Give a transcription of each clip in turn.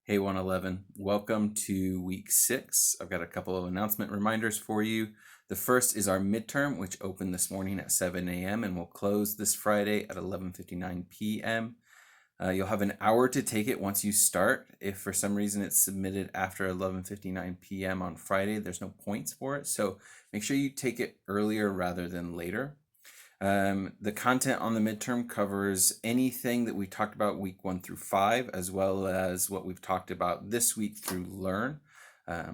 Hey 111, welcome to week 6. I've got a couple of announcement reminders for you. The first is our midterm, which opened this morning at 7 a.m. and will close this Friday at 11:59 p.m. You'll have an hour to take it once you start. If for some reason it's submitted after 11:59 p.m. on Friday, there's no points for it. So make sure you take it earlier rather than later. The content on the midterm covers anything that we talked about week 1 through 5, as well as what we've talked about this week through Learn.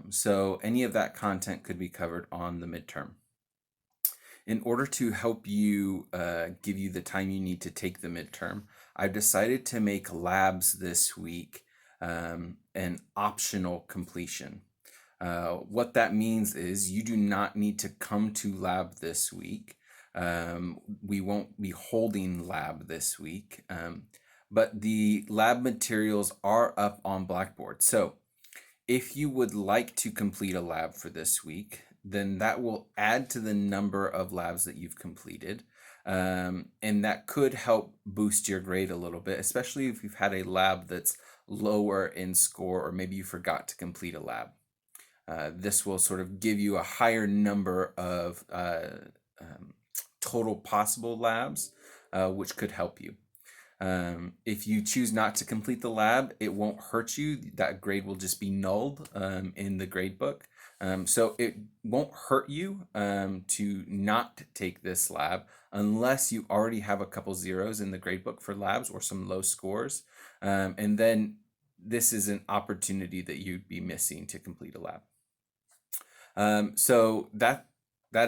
So any of that content could be covered on the midterm. In order to help you give you the time you need to take the midterm, I've decided to make labs this week an optional completion. What that means is you do not need to come to lab this week. We won't be holding lab this week, but the lab materials are up on Blackboard. So if you would like to complete a lab for this week, then that will add to the number of labs that you've completed. And that could help boost your grade a little bit, especially if you've had a lab that's lower in score, or maybe you forgot to complete a lab. This will sort of give you a higher number of total possible labs, which could help you. If you choose not to complete the lab, it won't hurt you. That grade will just be nulled in the grade book. So it won't hurt you to not take this lab unless you already have a couple zeros in the grade book for labs or some low scores. And then this is an opportunity that you'd be missing to complete a lab. So that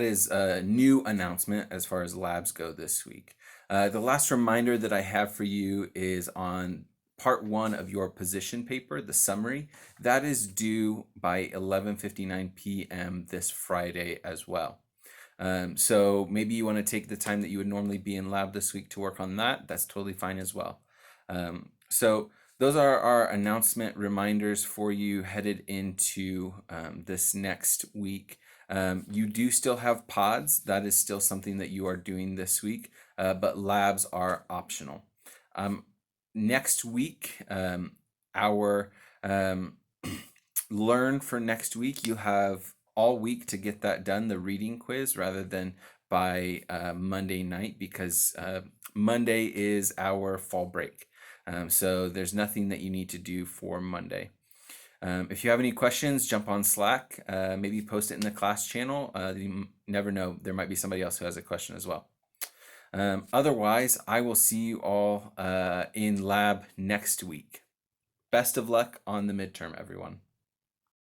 is a new announcement as far as labs go this week. The last reminder that I have for you is on part 1 of your position paper, the summary. That is due by 11:59 p.m. this Friday as well. So maybe you want to take the time that you would normally be in lab this week to work on that. That's totally fine as well. So those are our announcement reminders for you headed into this next week. You do still have pods. That is still something that you are doing this week, but labs are optional. Next week, our Learn for next week, you have all week to get that done, the reading quiz, rather than by Monday night, because Monday is our fall break. So there's nothing that you need to do for Monday. If you have any questions, jump on Slack, maybe post it in the class channel. You never know, there might be somebody else who has a question as well. Otherwise, I will see you all in lab next week. Best of luck on the midterm, everyone.